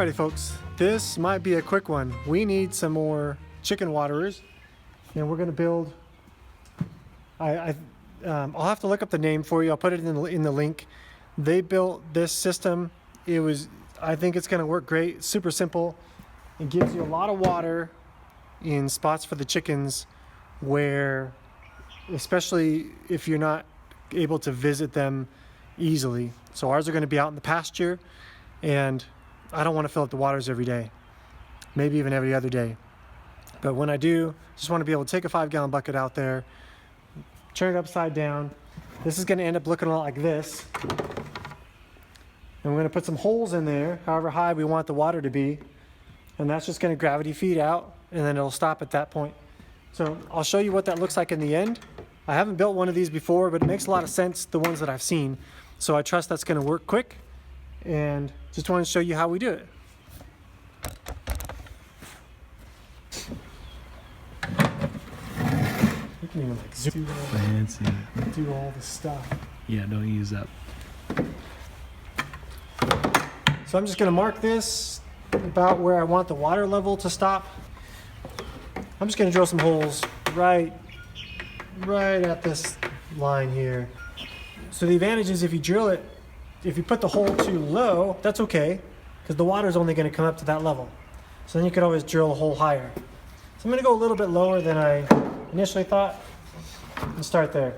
Alrighty folks, this might be a quick one. We need some more chicken waterers, and we're going to build, I'll have to look up the name for you. I'll put it in the link. They built this system. I think it's going to work great. Super simple. It gives you a lot of water in spots for the chickens where, especially if you're not able to visit them easily. So ours are going to be out in the pasture, and I don't want to fill up the waters every day, maybe even every other day. But when I do, just want to be able to take a 5-gallon bucket out there, turn it upside down. This is going to end up looking a lot like this. And we're going to put some holes in there, however high we want the water to be. And that's just going to gravity feed out, and then it'll stop at that point. So I'll show you what that looks like in the end. I haven't built one of these before, but it makes a lot of sense, the ones that I've seen. So I trust that's going to work quick, and just want to show you how we do it. You can even like zoom fancy. Do all the stuff. Yeah, don't use that. So I'm just going to mark this about where I want the water level to stop. I'm just going to drill some holes right at this line here. So the advantage is if you drill it, if you put the hole too low, that's okay, because the water is only going to come up to that level. So then you could always drill a hole higher. So I'm going to go a little bit lower than I initially thought and start there.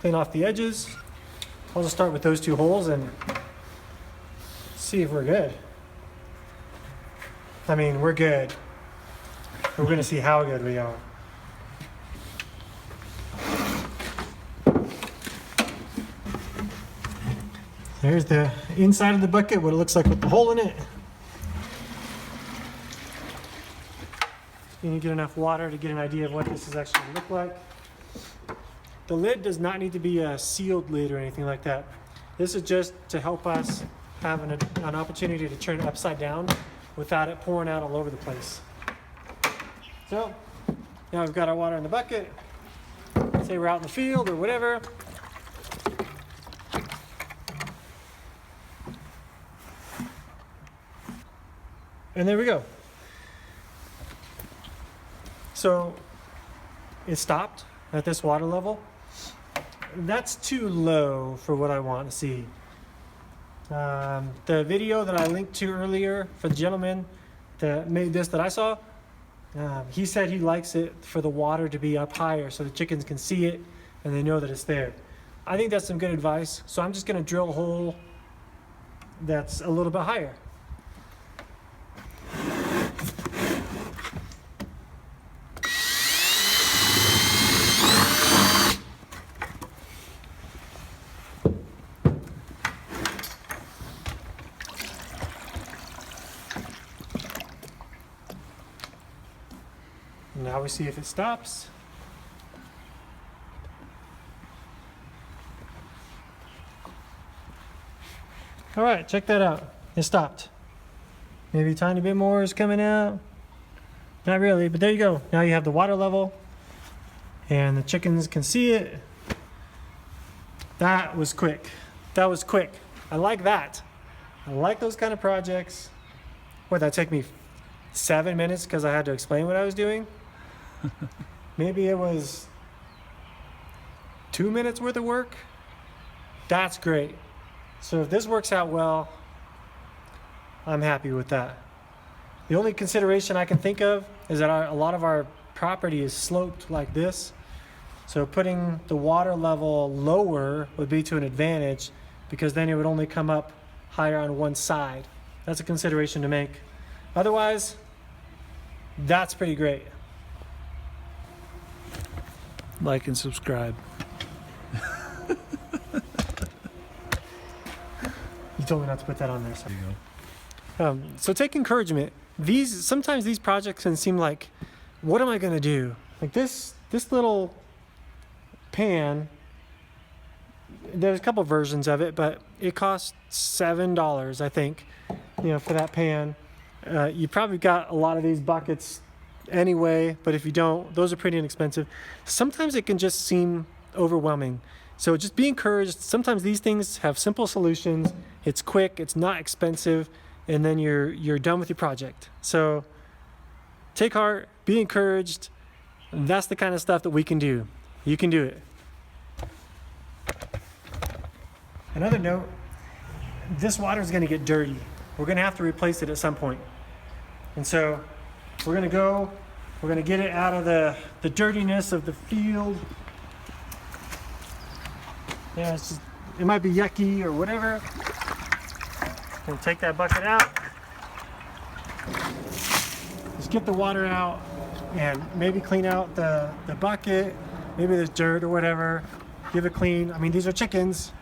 Clean off the edges. I'll just start with those 2 holes and see if we're good. I mean, we're good. We're going to see how good we are. There's the inside of the bucket, what it looks like with the hole in it. You need to get enough water to get an idea of what this is actually going to look like. The lid does not need to be a sealed lid or anything like that. This is just to help us have an opportunity to turn it upside down without it pouring out all over the place. So now we've got our water in the bucket. Say we're out in the field or whatever. And there we go. So it stopped at this water level. That's too low for what I want to see. The video that I linked to earlier for the gentleman that made this that I saw, he said he likes it for the water to be up higher so the chickens can see it and they know that it's there. I think that's some good advice. So I'm just going to drill a hole that's a little bit higher. Now we see if it stops. All right, check that out. It stopped. Maybe a tiny bit more is coming out. Not really, but there you go. Now you have the water level and the chickens can see it. That was quick. That was quick. I like that. I like those kind of projects. What, that took me 7 minutes because I had to explain what I was doing? Maybe it was 2 minutes worth of work. That's great. So if this works out well, I'm happy with that. The only consideration I can think of is that a lot of our property is sloped like this. So putting the water level lower would be to an advantage, because then it would only come up higher on one side. That's a consideration to make. Otherwise, that's pretty great. Like and subscribe. You told me not to put that on there. So. There you go. So take encouragement. Sometimes these projects can seem like, what am I going to do? Like this little pan, there's a couple versions of it, but it costs $7, I think, for that pan. You probably got a lot of these buckets anyway, but if you don't, those are pretty inexpensive. Sometimes it can just seem overwhelming. So just be encouraged. Sometimes these things have simple solutions. It's quick, it's not expensive, and then you're done with your project. So take heart, be encouraged. That's the kind of stuff that we can do. You can do it. Another note, this water is going to get dirty. We're going to have to replace it at some point. And so we're going to get it out of the dirtiness of the field. Yeah, it's just, it might be yucky or whatever. We'll take that bucket out. Just get the water out and maybe clean out the bucket. Maybe there's dirt or whatever. Give it clean. I mean, these are chickens.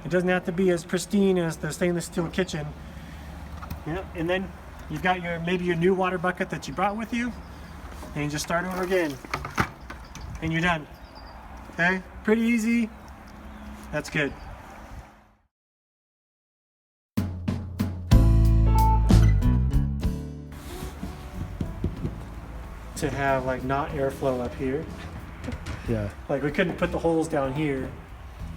It doesn't have to be as pristine as the stainless steel kitchen. Yeah, and then you've got maybe your new water bucket that you brought with you, and you just start over again, and you're done. Okay, pretty easy. That's good. To have like not airflow up here. Yeah. Like we couldn't put the holes down here.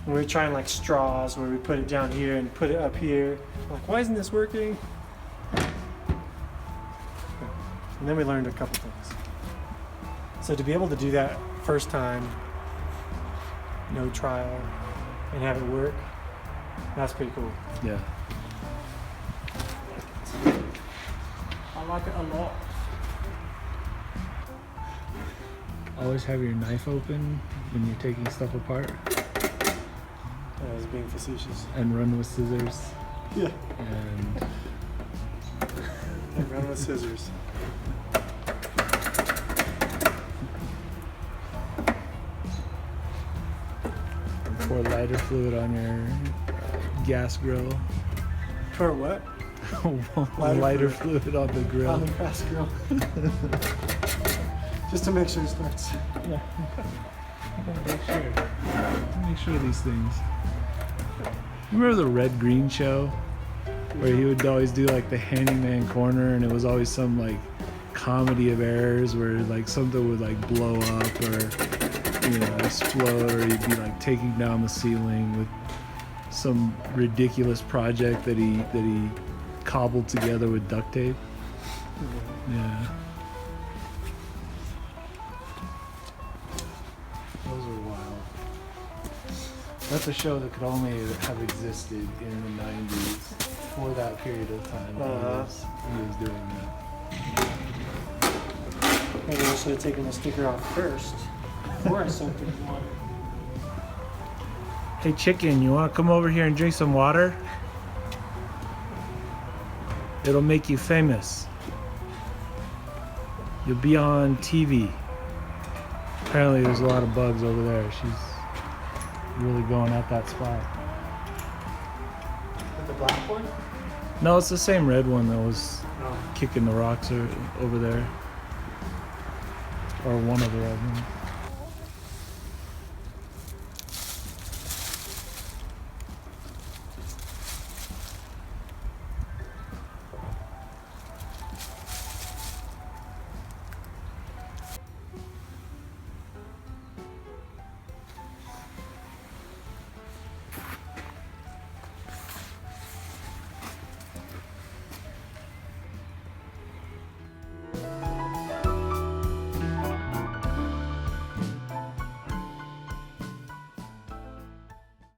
We were trying like straws where we put it down here and put it up here. Like, why isn't this working? And then we learned a couple things. So to be able to do that first time, no trial, and have it work, that's pretty cool. Yeah. I like it a lot. Always have your knife open when you're taking stuff apart. I was being facetious. And run with scissors. Yeah. And run with scissors. pour lighter fluid on your gas grill. For what? lighter fluid on the grill. On the gas grill. Just to make sure it starts. Yeah. Make sure these things. Remember the Red Green show? Where he would always do like the handyman corner, and it was always some like comedy of errors where like something would like blow up or, you know, explode, or he'd be like taking down the ceiling with some ridiculous project that he cobbled together with duct tape. Yeah. Those are wild. That's a show that could only have existed in the 90s for that period of time. He was doing that. Maybe I should have taken the sticker off first before I soaked it in water. Hey chicken, you want to come over here and drink some water? It'll make you famous. You'll be on TV. Apparently there's a lot of bugs over there. She's really going at that spot. With the black one? No, it's the same red one that was kicking the rocks over there. Or one of the red ones.